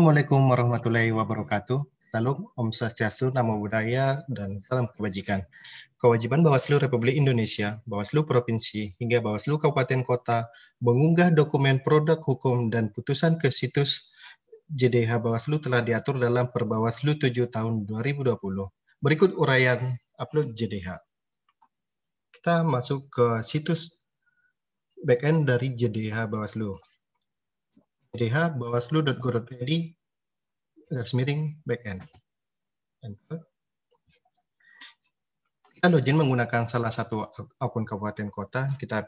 Assalamualaikum warahmatullahi wabarakatuh. Salam, Om Swastiastu, Namo Buddhaya, dan salam kebajikan. Kewajiban Bawaslu Republik Indonesia, Bawaslu Provinsi, hingga Bawaslu Kabupaten Kota mengunggah dokumen produk hukum dan putusan ke situs JDH Bawaslu telah diatur dalam Perbawaslu 7 tahun 2020. Berikut uraian upload JDH. Kita masuk ke situs backend dari JDH Bawaslu. JDH bawaslu.go.id /backend. Kita login menggunakan salah satu akun kabupaten kota. Kita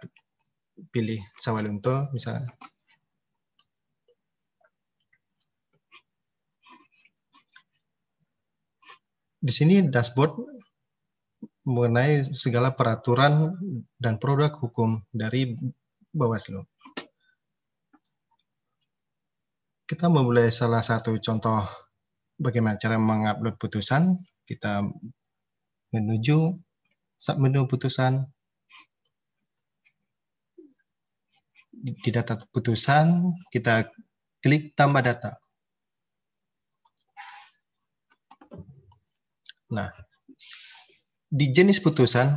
pilih Sawalunto misalnya. Di sini dashboard mengenai segala peraturan dan produk hukum dari Bawaslu. Kita memulai salah satu contoh bagaimana cara mengupload putusan. Kita menuju submenu putusan. Di data putusan, kita klik tambah data. Nah, di jenis putusan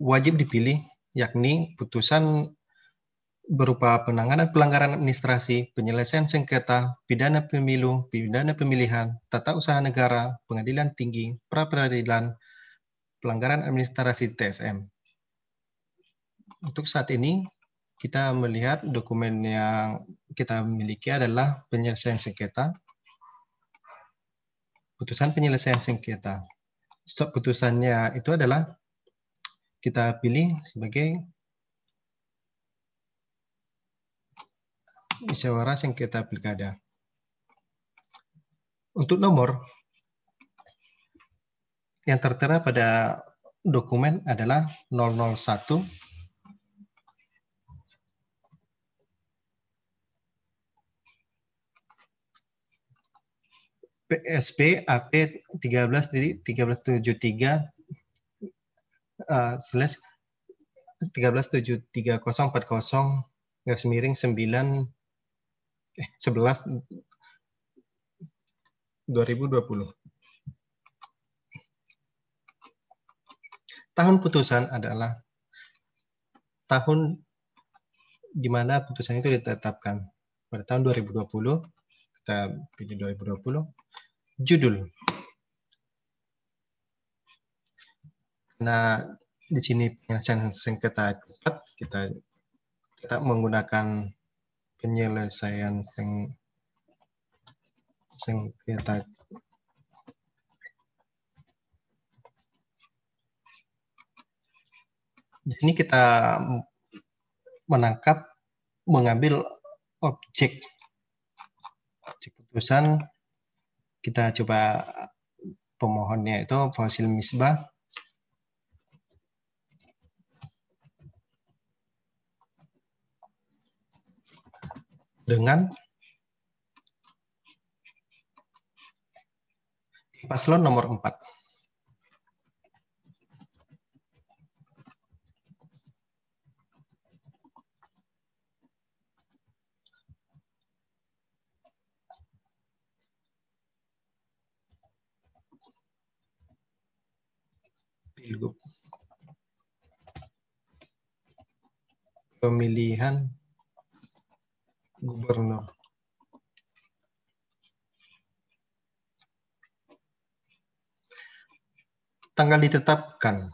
wajib dipilih, yakni putusan berupa penanganan pelanggaran administrasi, penyelesaian sengketa, pidana pemilu, pidana pemilihan, tata usaha negara, pengadilan tinggi, pra-peradilan, pelanggaran administrasi TSM. Untuk saat ini, kita melihat dokumen yang kita miliki adalah penyelesaian sengketa, putusan penyelesaian sengketa. Putusannya itu adalah kita pilih sebagai musyawarah sengketa pilkada. Untuk nomor yang tertera pada dokumen adalah 001 PSP AP 13.1373 slash 13.73040 garis miring 11 2020. Tahun putusan adalah tahun di mana putusan itu ditetapkan. Pada tahun 2020, kita pilih 2020. Judul. Nah, di sini penyelesaian sengketa cepat, kita menggunakan penyelesaian sengketa. Di sini kita mengambil objek putusan. Kita coba pemohonnya itu Fasil Misbah. Dengan paslon nomor 4. Pilgub. Pemilihan gubernur. Tanggal ditetapkan.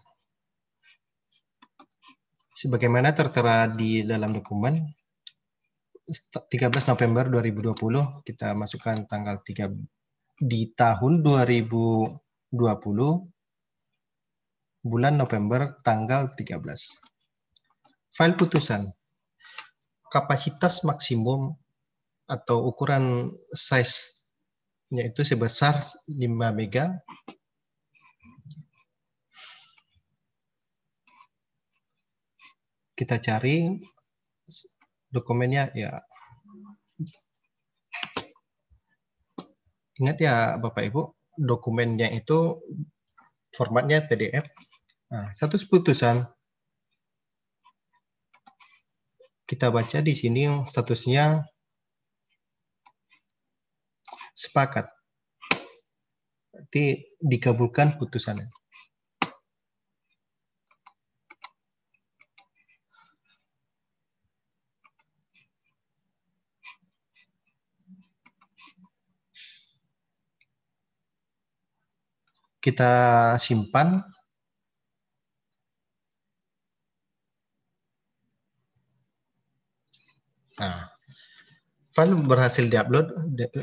Sebagaimana tertera di dalam dokumen, 13 November 2020, kita masukkan tanggal 3 di tahun 2020, bulan November tanggal 13. File putusan. Kapasitas maksimum atau ukuran size-nya itu sebesar 5 mega. Kita cari dokumennya ya. Ingat ya Bapak Ibu, dokumennya itu formatnya PDF. Nah, status putusan kita baca di sini statusnya Sepakat. Berarti dikabulkan putusannya. Kita simpan. Nah, file berhasil diupload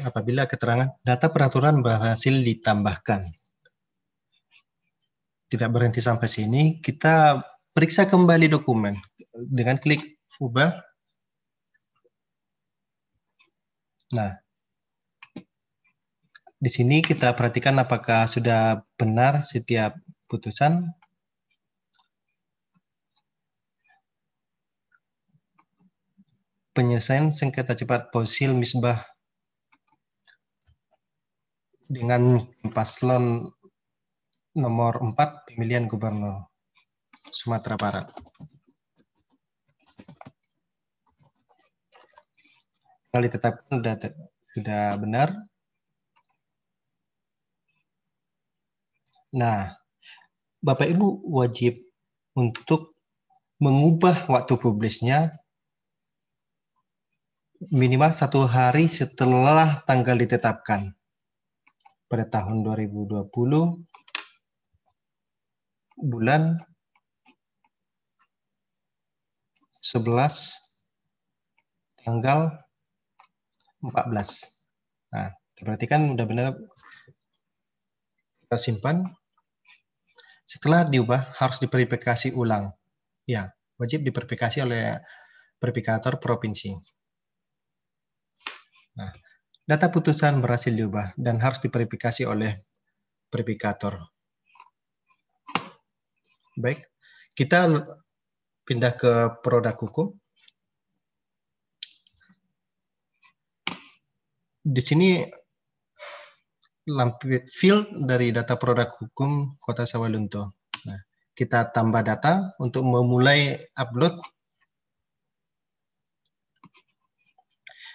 apabila keterangan data peraturan berhasil ditambahkan. Tidak berhenti sampai sini, kita periksa kembali dokumen dengan klik ubah. Nah, di sini kita perhatikan apakah sudah benar setiap putusan. Penyelesaian sengketa cepat fosil Misbah dengan paslon nomor 4 pemilihan gubernur Sumatera Barat. Kalau ditetapkan sudah benar. Nah, Bapak Ibu wajib untuk mengubah waktu publisnya minimal 1 hari setelah tanggal ditetapkan. Pada tahun 2020, bulan 11, tanggal 14. Nah, berarti kan udah benar. Kita simpan. Setelah diubah, harus diverifikasi ulang. Ya, wajib diverifikasi oleh verifikator provinsi. Nah, data putusan berhasil diubah dan harus diverifikasi oleh verifikator. Baik, kita pindah ke produk hukum. Di sini lampir field dari data produk hukum Kota Sawalunto. Nah, kita tambah data untuk memulai upload.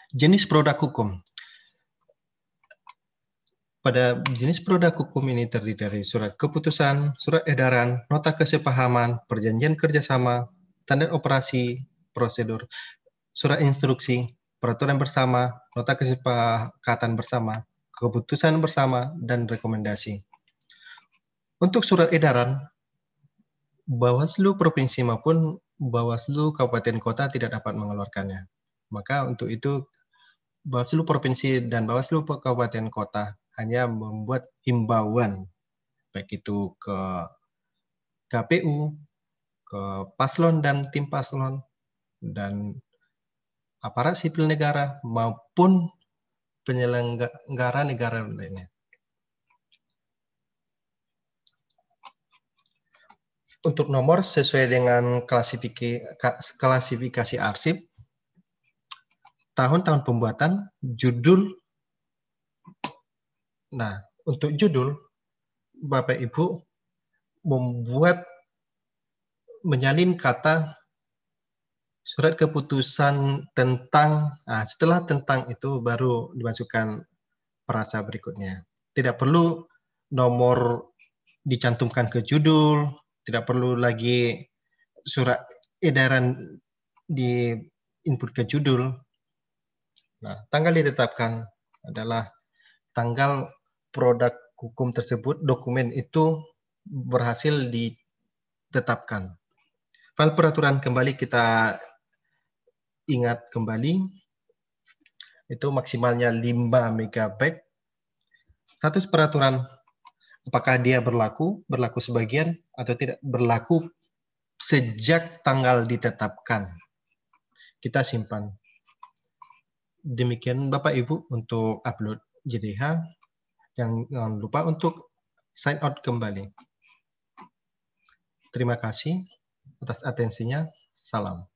Jenis produk hukum. Pada jenis produk hukum ini terdiri dari surat keputusan, surat edaran, nota kesepahaman, perjanjian kerjasama, standar operasi, prosedur, surat instruksi, peraturan bersama, nota kesepakatan bersama, keputusan bersama, dan rekomendasi. Untuk surat edaran, Bawaslu Provinsi maupun Bawaslu Kabupaten Kota tidak dapat mengeluarkannya. Maka untuk itu Bawaslu Provinsi dan Bawaslu Kabupaten Kota hanya membuat himbauan, baik itu ke KPU, ke paslon dan tim paslon, dan aparat sipil negara maupun penyelenggara negara lainnya. Untuk nomor sesuai dengan klasifikasi arsip, tahun-tahun pembuatan, judul. Nah, untuk judul, Bapak Ibu menyalin kata surat keputusan tentang, setelah tentang itu baru dimasukkan frasa berikutnya. Tidak perlu nomor dicantumkan ke judul, tidak perlu lagi surat edaran di input ke judul. Nah, tanggal ditetapkan adalah tanggal produk hukum tersebut, dokumen itu berhasil ditetapkan. File peraturan kembali kita ingat kembali, itu maksimalnya 5 MB. Status peraturan, apakah dia berlaku sebagian atau tidak berlaku sejak tanggal ditetapkan. Kita simpan. Demikian Bapak Ibu untuk upload JDH. Jangan lupa untuk sign out kembali. Terima kasih atas atensinya. Salam.